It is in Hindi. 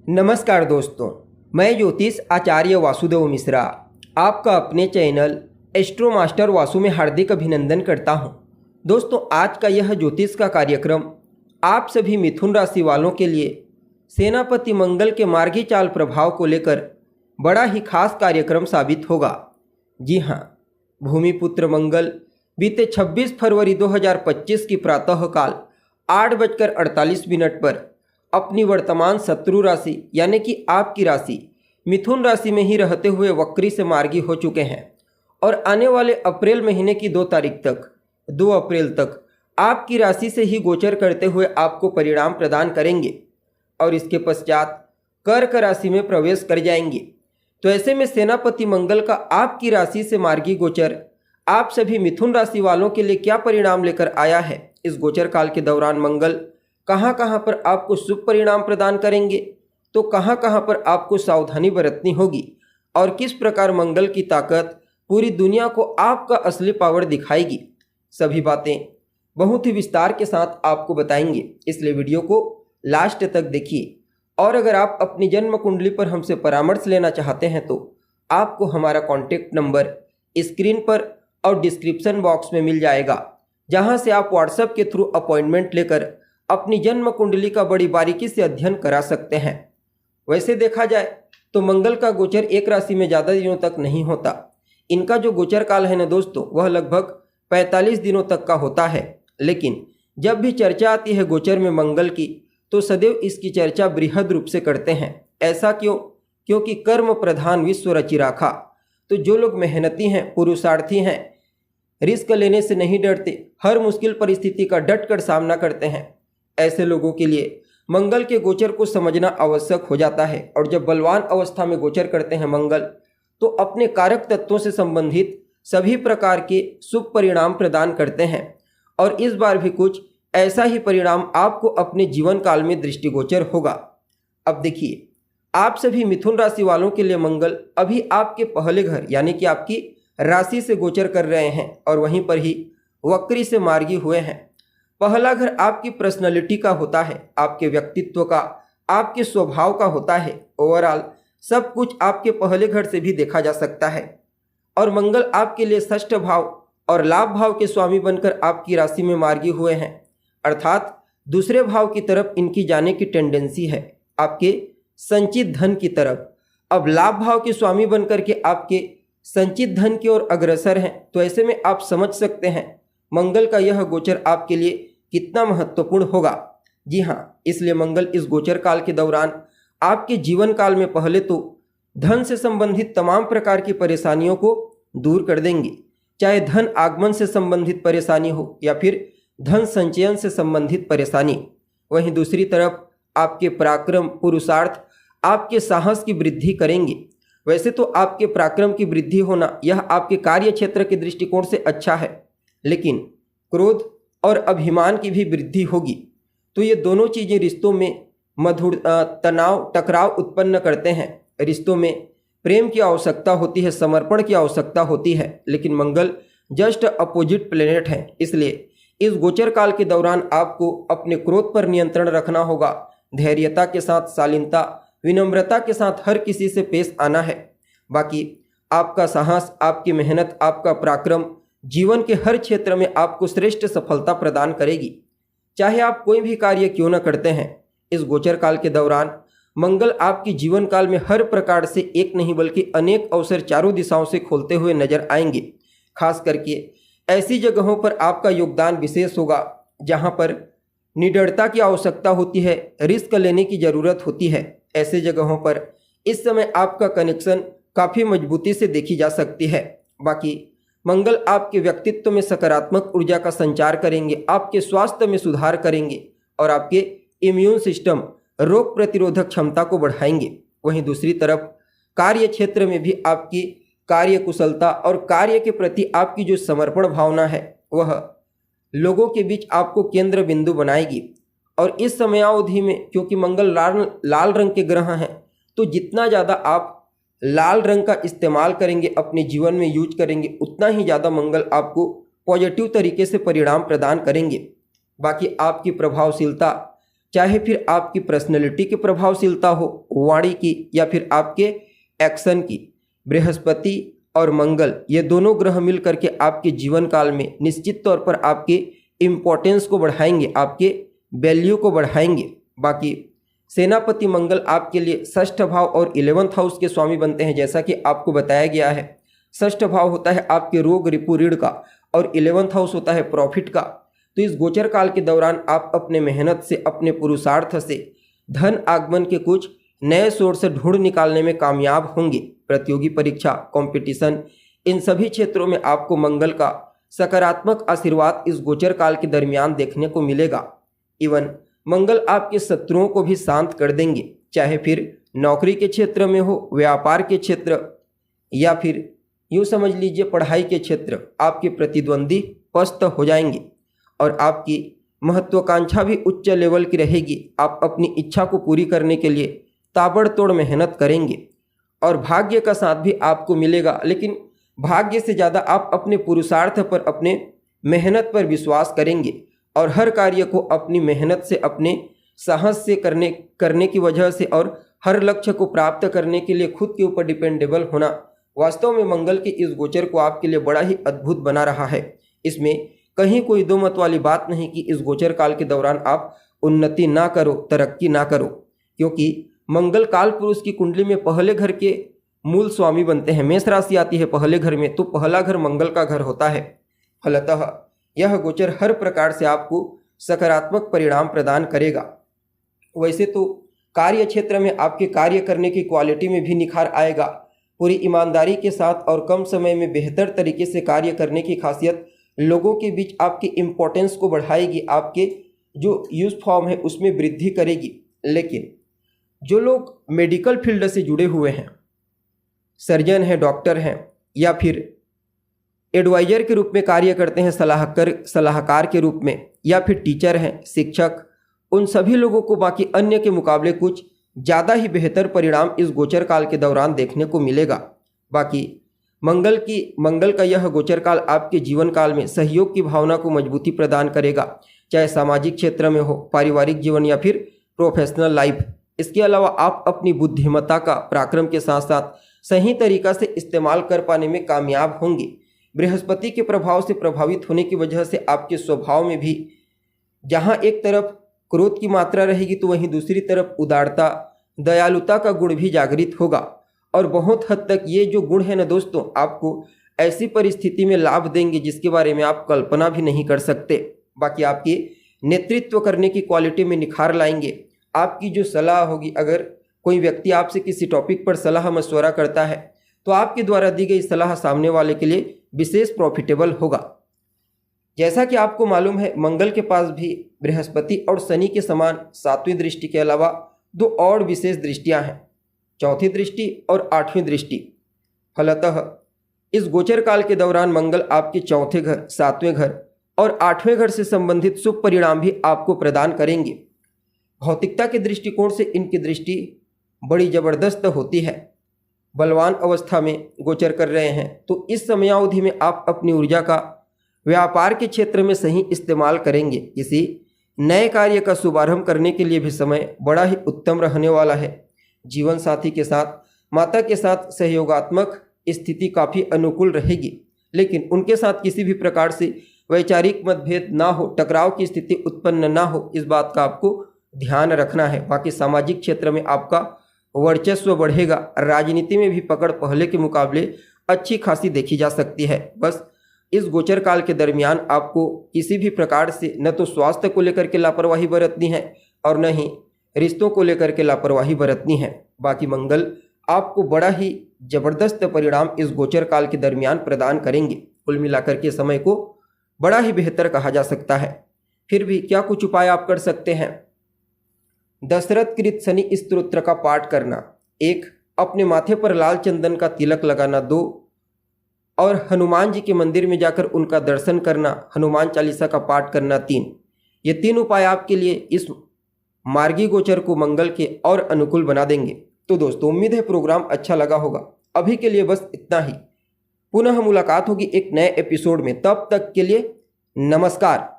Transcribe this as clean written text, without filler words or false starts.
नमस्कार दोस्तों, मैं ज्योतिष आचार्य वासुदेव मिश्रा आपका अपने चैनल एस्ट्रो मास्टर वासु में हार्दिक अभिनंदन करता हूं। दोस्तों, आज का यह ज्योतिष का कार्यक्रम आप सभी मिथुन राशि वालों के लिए सेनापति मंगल के मार्गी चाल प्रभाव को लेकर बड़ा ही खास कार्यक्रम साबित होगा। जी हाँ, भूमिपुत्र मंगल बीते 26 फरवरी 2025 की प्रातःकाल 8:48 पर अपनी वर्तमान शत्रु राशि यानी कि आपकी राशि मिथुन राशि में ही रहते हुए वक्री से मार्गी हो चुके हैं और आने वाले अप्रैल महीने की 2 अप्रैल तक आपकी राशि से ही गोचर करते हुए आपको परिणाम प्रदान करेंगे और इसके पश्चात कर्क राशि में प्रवेश कर जाएंगे। तो ऐसे में सेनापति मंगल का आपकी राशि से मार्गी गोचर आप सभी मिथुन राशि वालों के लिए क्या परिणाम लेकर आया है, इस गोचर काल के दौरान मंगल कहाँ कहाँ पर आपको शुभ परिणाम प्रदान करेंगे, तो कहाँ कहाँ पर आपको सावधानी बरतनी होगी और किस प्रकार मंगल की ताकत पूरी दुनिया को आपका असली पावर दिखाएगी, सभी बातें बहुत ही विस्तार के साथ आपको बताएंगे। इसलिए वीडियो को लास्ट तक देखिए और अगर आप अपनी जन्म कुंडली पर हमसे परामर्श लेना चाहते हैं तो आपको हमारा कॉन्टैक्ट नंबर स्क्रीन पर और डिस्क्रिप्शन बॉक्स में मिल जाएगा, जहां से आप व्हाट्सएप के थ्रू अपॉइंटमेंट लेकर अपनी जन्म कुंडली का बड़ी बारीकी से अध्ययन करा सकते हैं। वैसे देखा जाए तो मंगल का गोचर एक राशि में ज़्यादा दिनों तक नहीं होता। इनका जो गोचर काल है ना दोस्तों, वह लगभग 45 दिनों तक का होता है। लेकिन जब भी चर्चा आती है गोचर में मंगल की, तो सदैव इसकी चर्चा बृहद रूप से करते हैं। ऐसा क्यों? क्योंकि कर्म प्रधान विश्व रचि राखा। तो जो लोग मेहनती हैं, पुरुषार्थी हैं, रिस्क लेने से नहीं डरते, हर मुश्किल परिस्थिति का डट कर सामना करते हैं, ऐसे लोगों के लिए मंगल के गोचर को समझना आवश्यक हो जाता है। और जब बलवान अवस्था में गोचर करते हैं मंगल, तो अपने कारक तत्वों से संबंधित सभी प्रकार के शुभ परिणाम प्रदान करते हैं और इस बार भी कुछ ऐसा ही परिणाम आपको अपने जीवन काल में दृष्टिगोचर होगा। अब देखिए, आप सभी मिथुन राशि वालों के लिए मंगल अभी आपके पहले घर यानी कि आपकी राशि से गोचर कर रहे हैं और वहीं पर ही वक्री से मार्गी हुए हैं। पहला घर आपकी पर्सनालिटी का होता है, आपके व्यक्तित्व का, आपके स्वभाव का होता है। ओवरऑल सब कुछ आपके पहले घर से भी देखा जा सकता है और मंगल आपके लिए षष्ठ भाव और लाभ भाव के स्वामी बनकर आपकी राशि में मार्गी हुए हैं, अर्थात दूसरे भाव की तरफ इनकी जाने की टेंडेंसी है, आपके संचित धन की तरफ। अब लाभ भाव के स्वामी बनकर के आपके संचित धन की ओर अग्रसर हैं। तो ऐसे में आप समझ सकते हैं मंगल का यह गोचर आपके लिए कितना महत्वपूर्ण होगा। जी हाँ, इसलिए मंगल इस गोचर काल के दौरान आपके जीवन काल में पहले तो धन से संबंधित तमाम प्रकार की परेशानियों को दूर कर देंगे, चाहे धन आगमन से संबंधित परेशानी हो या फिर धन संचयन से संबंधित परेशानी। वहीं दूसरी तरफ आपके पराक्रम, पुरुषार्थ, आपके साहस की वृद्धि करेंगे। वैसे तो आपके पराक्रम की वृद्धि होना यह आपके कार्य क्षेत्र के दृष्टिकोण से अच्छा है, लेकिन क्रोध और अभिमान की भी वृद्धि होगी। तो ये दोनों चीज़ें रिश्तों में मधुर तनाव, टकराव उत्पन्न करते हैं। रिश्तों में प्रेम की आवश्यकता होती है, समर्पण की आवश्यकता होती है, लेकिन मंगल जस्ट अपोजिट प्लेनेट है। इसलिए इस गोचर काल के दौरान आपको अपने क्रोध पर नियंत्रण रखना होगा। धैर्यता के साथ, शालीनता, विनम्रता के साथ हर किसी से पेश आना है। बाकी आपका साहस, आपकी मेहनत, आपका पराक्रम जीवन के हर क्षेत्र में आपको श्रेष्ठ सफलता प्रदान करेगी, चाहे आप कोई भी कार्य क्यों न करते हैं। इस गोचर काल के दौरान मंगल आपकी जीवन काल में हर प्रकार से एक नहीं बल्कि अनेक अवसर चारों दिशाओं से खोलते हुए नजर आएंगे। खास करके ऐसी जगहों पर आपका योगदान विशेष होगा जहां पर निडरता की आवश्यकता होती है, रिस्क लेने की जरूरत होती है। ऐसे जगहों पर इस समय आपका कनेक्शन काफ़ी मजबूती से देखी जा सकती है। बाकी मंगल आपके व्यक्तित्व में सकारात्मक ऊर्जा का संचार करेंगे, आपके स्वास्थ्य में सुधार करेंगे और आपके इम्यून सिस्टम, रोग प्रतिरोधक क्षमता को बढ़ाएंगे। वहीं दूसरी तरफ कार्य क्षेत्र में भी आपकी कार्य कुशलता और कार्य के प्रति आपकी जो समर्पण भावना है वह लोगों के बीच आपको केंद्र बिंदु बनाएगी। और इस समयावधि में क्योंकि मंगल लाल रंग के ग्रह हैं, तो जितना ज़्यादा आप लाल रंग का इस्तेमाल करेंगे, अपने जीवन में यूज करेंगे, उतना ही ज़्यादा मंगल आपको पॉजिटिव तरीके से परिणाम प्रदान करेंगे। बाकी आपकी प्रभावशीलता चाहे फिर आपकी पर्सनैलिटी की प्रभावशीलता हो, वाणी की या फिर आपके एक्शन की। बृहस्पति और मंगल ये दोनों ग्रह मिल करके आपके जीवन काल में निश्चित तौर पर आपके इम्पोर्टेंस को बढ़ाएंगे, आपके वैल्यू को बढ़ाएंगे। बाकी सेनापति मंगल आपके लिए षष्ठ भाव और 11th हाउस के स्वामी बनते हैं। जैसा कि आपको बताया गया है, षष्ठ भाव होता है आपके रोग रिपु ऋण का और 11th हाउस होता है प्रॉफिट का। तो इस गोचर काल के दौरान आप अपने मेहनत से, अपने पुरुषार्थ से धन आगमन के कुछ नए सोर्स ढूंढ निकालने में कामयाब होंगे। प्रतियोगी परीक्षा, कंपटीशन, इन सभी क्षेत्रों में आपको मंगल का सकारात्मक आशीर्वाद इस गोचर काल के दरमियान देखने को मिलेगा। इवन मंगल आपके शत्रुओं को भी शांत कर देंगे, चाहे फिर नौकरी के क्षेत्र में हो, व्यापार के क्षेत्र या फिर यूँ समझ लीजिए पढ़ाई के क्षेत्र। आपके प्रतिद्वंदी पस्त हो जाएंगे और आपकी महत्वाकांक्षा भी उच्च लेवल की रहेगी। आप अपनी इच्छा को पूरी करने के लिए ताबड़तोड़ मेहनत करेंगे और भाग्य का साथ भी आपको मिलेगा। लेकिन भाग्य से ज़्यादा आप अपने पुरुषार्थ पर, अपने मेहनत पर विश्वास करेंगे और हर कार्य को अपनी मेहनत से, अपने साहस से करने की वजह से और हर लक्ष्य को प्राप्त करने के लिए खुद के ऊपर डिपेंडेबल होना वास्तव में मंगल के इस गोचर को आपके लिए बड़ा ही अद्भुत बना रहा है। इसमें कहीं कोई दो मत वाली बात नहीं कि इस गोचर काल के दौरान आप उन्नति ना करो, तरक्की ना करो, क्योंकि मंगल काल पुरुष की कुंडली में पहले घर के मूल स्वामी बनते हैं। मेष राशि आती है पहले घर में, तो पहला घर मंगल का घर होता है। फलतः यह गोचर हर प्रकार से आपको सकारात्मक परिणाम प्रदान करेगा। वैसे तो कार्य क्षेत्र में आपके कार्य करने की क्वालिटी में भी निखार आएगा। पूरी ईमानदारी के साथ और कम समय में बेहतर तरीके से कार्य करने की खासियत लोगों के बीच आपकी इम्पोर्टेंस को बढ़ाएगी, आपके जो यूज फॉर्म है उसमें वृद्धि करेगी। लेकिन जो लोग मेडिकल फील्ड से जुड़े हुए हैं, सर्जन हैं, डॉक्टर हैं या फिर एडवाइजर के रूप में कार्य करते हैं, सलाहकार के रूप में, या फिर टीचर हैं, शिक्षक, उन सभी लोगों को बाकी अन्य के मुकाबले कुछ ज़्यादा ही बेहतर परिणाम इस गोचर काल के दौरान देखने को मिलेगा। बाकी मंगल का यह गोचर काल आपके जीवन काल में सहयोग की भावना को मजबूती प्रदान करेगा, चाहे सामाजिक क्षेत्र में हो, पारिवारिक जीवन या फिर प्रोफेशनल लाइफ। इसके अलावा आप अपनी बुद्धिमत्ता का पराक्रम के साथ साथ सही तरीका से इस्तेमाल कर पाने में कामयाब होंगे। बृहस्पति के प्रभाव से प्रभावित होने की वजह से आपके स्वभाव में भी जहाँ एक तरफ क्रोध की मात्रा रहेगी तो वहीं दूसरी तरफ उदारता, दयालुता का गुण भी जागृत होगा। और बहुत हद तक ये जो गुण है ना दोस्तों, आपको ऐसी परिस्थिति में लाभ देंगे जिसके बारे में आप कल्पना भी नहीं कर सकते। बाकी आपकी नेतृत्व करने की क्वालिटी में निखार लाएंगे। आपकी जो सलाह होगी, अगर कोई व्यक्ति आपसे किसी टॉपिक पर सलाह मशवरा करता है तो आपके द्वारा दी गई सलाह सामने वाले के लिए विशेष प्रॉफिटेबल होगा। जैसा कि आपको मालूम है, मंगल के पास भी बृहस्पति और शनि के समान 7वीं दृष्टि के अलावा 2 और विशेष दृष्टियां हैं, 4थी दृष्टि और 8वीं दृष्टि। फलतः इस गोचर काल के दौरान मंगल आपके 4थे घर, 7वें घर और 8वें घर से संबंधित शुभ परिणाम भी आपको प्रदान करेंगे। भौतिकता के दृष्टिकोण से इनकी दृष्टि बड़ी जबरदस्त होती है। बलवान अवस्था में गोचर कर रहे हैं तो इस समयावधि में आप अपनी ऊर्जा का व्यापार के क्षेत्र में सही इस्तेमाल करेंगे। किसी नए कार्य का शुभारंभ करने के लिए भी समय बड़ा ही उत्तम रहने वाला है। जीवन साथी के साथ, माता के साथ सहयोगात्मक स्थिति काफ़ी अनुकूल रहेगी, लेकिन उनके साथ किसी भी प्रकार से वैचारिक मतभेद ना हो, टकराव की स्थिति उत्पन्न ना हो, इस बात का आपको ध्यान रखना है। बाकी सामाजिक क्षेत्र में आपका वर्चस्व बढ़ेगा। राजनीति में भी पकड़ पहले के मुकाबले अच्छी खासी देखी जा सकती है। बस इस गोचर काल के दरमियान आपको किसी भी प्रकार से न तो स्वास्थ्य को लेकर के लापरवाही बरतनी है और न ही रिश्तों को लेकर के लापरवाही बरतनी है। बाकी मंगल आपको बड़ा ही जबरदस्त परिणाम इस गोचर काल के दरमियान प्रदान करेंगे। कुल मिलाकर के समय को बड़ा ही बेहतर कहा जा सकता है। फिर भी क्या कुछ उपाय आप कर सकते हैं? दशरथ कृत शनि स्तोत्र का पाठ करना, 1, अपने माथे पर लाल चंदन का तिलक लगाना, 2, और हनुमान जी के मंदिर में जाकर उनका दर्शन करना, हनुमान चालीसा का पाठ करना, 3। ये 3 उपाय आपके लिए इस मार्गी गोचर को मंगल के और अनुकूल बना देंगे। तो दोस्तों, उम्मीद है प्रोग्राम अच्छा लगा होगा। अभी के लिए बस इतना ही। पुनः मुलाकात होगी एक नए एपिसोड में। तब तक के लिए नमस्कार।